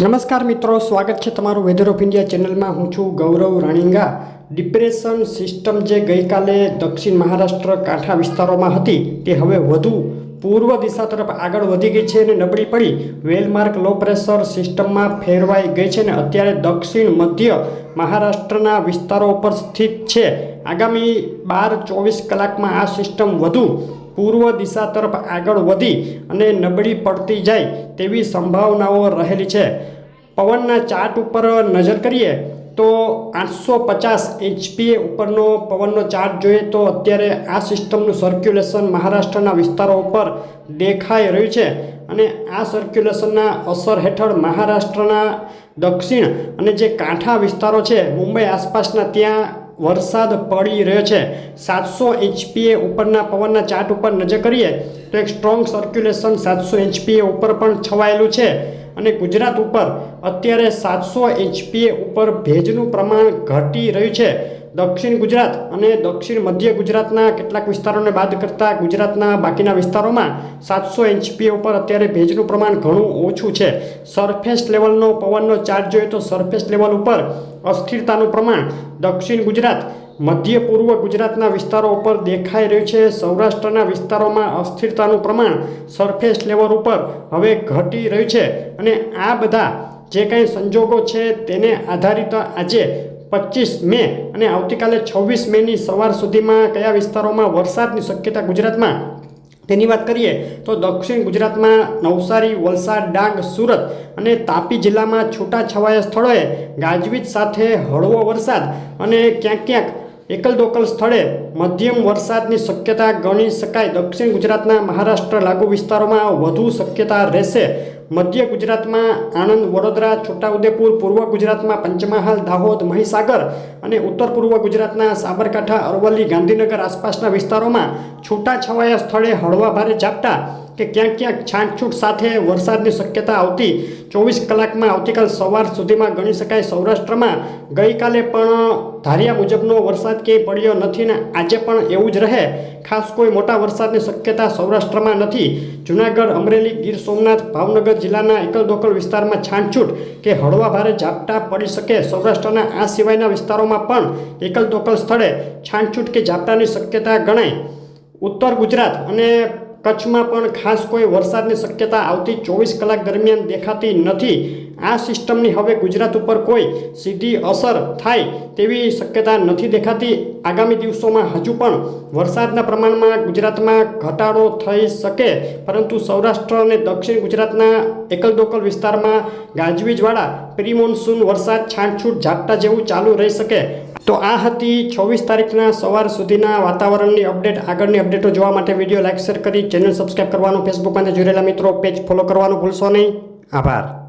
નમસ્કાર મિત્રો, સ્વાગત છે તમારું વેધર ઓફ ઇન્ડિયા ચેનલમાં। હું છું ગૌરવ રાણીંગા। ડિપ્રેશન સિસ્ટમ જે ગઈકાલે દક્ષિણ મહારાષ્ટ્ર કાંઠા વિસ્તારોમાં હતી તે હવે વધુ પૂર્વ દિશા તરફ આગળ વધી ગઈ છે અને નબળી પડી વેલમાર્ક લો પ્રેશર સિસ્ટમમાં ફેરવાઈ ગઈ છે અને અત્યારે દક્ષિણ મધ્ય મહારાષ્ટ્રના વિસ્તારો પર સ્થિત છે। આગામી 12-24 કલાકમાં આ સિસ્ટમ વધુ પૂર્વ દિશા તરફ આગળ વધી અને નબળી પડતી જાય તેવી સંભાવનાઓ રહેલી છે। પવનના ચાર્ટ ઉપર નજર કરીએ તો 850 એચપીએ ઉપરનો પવનનો ચાર્ટ જોઈએ તો અત્યારે આ સિસ્ટમનું સર્ક્યુલેશન મહારાષ્ટ્રના વિસ્તારો ઉપર દેખાઈ રહ્યું છે અને આ સર્ક્યુલેશનના અસર હેઠળ મહારાષ્ટ્રના દક્ષિણ અને જે કાંઠા વિસ્તારો છે મુંબઈ આસપાસના ત્યાં વરસાદ પડી રહ્યો છે। 700 એચપીએ ઉપરના પવનના ચાર્ટ ઉપર નજર કરીએ તો એક સ્ટ્રોંગ સર્ક્યુલેશન 700 એચપીએ ઉપર પણ છવાયેલું છે અને ગુજરાત ઉપર અત્યારે 700 એચપીએ ઉપર ભેજનું પ્રમાણ ઘટી રહ્યું છે। દક્ષિણ ગુજરાત અને દક્ષિણ મધ્ય ગુજરાતના કેટલાક વિસ્તારોને બાદ કરતાં ગુજરાતના બાકીના વિસ્તારોમાં 700 એચપીએ ઉપર અત્યારે ભેજનું પ્રમાણ ઘણું ઓછું છે। સરફેસ લેવલનો પવનનો ચાર્ટ જોઈએ તો સરફેસ લેવલ ઉપર અસ્થિરતાનું પ્રમાણ દક્ષિણ ગુજરાત મધ્ય પૂર્વ ગુજરાતના વિસ્તારો ઉપર દેખાઈ રહ્યું છે। સૌરાષ્ટ્રના વિસ્તારોમાં અસ્થિરતાનું પ્રમાણ સરફેસ લેવલ ઉપર હવે ઘટી રહ્યું છે અને આ બધા જે કંઈ સંજોગો છે તેને આધારિત આજે 25 મે અને આવતીકાલે 26 મેની સવાર સુધીમાં કયા વિસ્તારોમાં વરસાદની શક્યતા ગુજરાતમાં તેની વાત કરીએ તો દક્ષિણ ગુજરાતમાં નવસારી, વલસાડ, ડાંગ, સુરત અને તાપી જિલ્લામાં છૂટાછવાયા સ્થળોએ ગાજવીજ સાથે હળવો વરસાદ અને ક્યાંક ક્યાંક એકલ દોકલ સ્થળે મધ્યમ વરસાદની શક્યતા ગણી શકાય। દક્ષિણ ગુજરાતના મહારાષ્ટ્ર લાગુ વિસ્તારોમાં વધુ શક્યતા રહેશે। મધ્ય ગુજરાતમાં આણંદ, વડોદરા, છોટાઉદેપુર, પૂર્વ ગુજરાતમાં પંચમહાલ, દાહોદ, મહીસાગર અને ઉત્તર પૂર્વ ગુજરાતના સાબરકાંઠા, અરવલ્લી, ગાંધીનગર આસપાસના વિસ્તારોમાં છૂટાછવાયા સ્થળે હળવા ભારે ઝાપટા કે ક્યાંક ક્યાંક છાંટછૂટ સાથે વરસાદની શક્યતા આવતી 24 કલાકમાં આવતીકાલ સવાર સુધીમાં ગણી શકાય। સૌરાષ્ટ્રમાં ગઈકાલે પણ ધાર્યા મુજબનો વરસાદ ક્યાંય પડ્યો નથી ને આજે પણ એવું જ રહે। ખાસ કોઈ મોટા વરસાદની શક્યતા સૌરાષ્ટ્રમાં નથી। જૂનાગઢ, અમરેલી, ગીર સોમનાથ, ભાવનગર જિલ્લાના એકલ દોકલ વિસ્તારમાં છાંટછૂટ કે હળવા ભારે ઝાપટા પડી શકે। સૌરાષ્ટ્રના આ સિવાયના વિસ્તારોમાં પણ એકલ દોકલ સ્થળે છાંટછૂટ કે ઝાપટાની શક્યતા ગણાય। ઉત્તર ગુજરાત અને કચ્છમાં પણ ખાસ કોઈ વરસાદની શક્યતા આવતી 24 કલાક દરમિયાન દેખાતી નથી। આ સિસ્ટમની હવે ગુજરાત ઉપર કોઈ સીધી અસર થાય તેવી શક્યતા નથી દેખાતી। આગામી દિવસોમાં હજુ પણ વરસાદના પ્રમાણમાં ગુજરાતમાં ઘટાડો થઈ શકે, પરંતુ સૌરાષ્ટ્ર અને દક્ષિણ ગુજરાતના એકલ દોકલ વિસ્તારમાં ગાજવીજવાળા પ્રી મોન્સૂન વરસાદ છાંટછૂટ ઝાપટા જેવું ચાલુ રહી શકે। તો આ હતી 26 તારીખના સવાર સુધીના વાતાવરણની અપડેટ। આગળની અપડેટો જોવા માટે વિડીયો લાઇક, શેર કરી ચેનલ સબસ્ક્રાઈબ કરવાનું, ફેસબુકમાં જોઈ રહેલા મિત્રો પેજ ફોલો કરવાનું ભૂલશો નહીં। આભાર।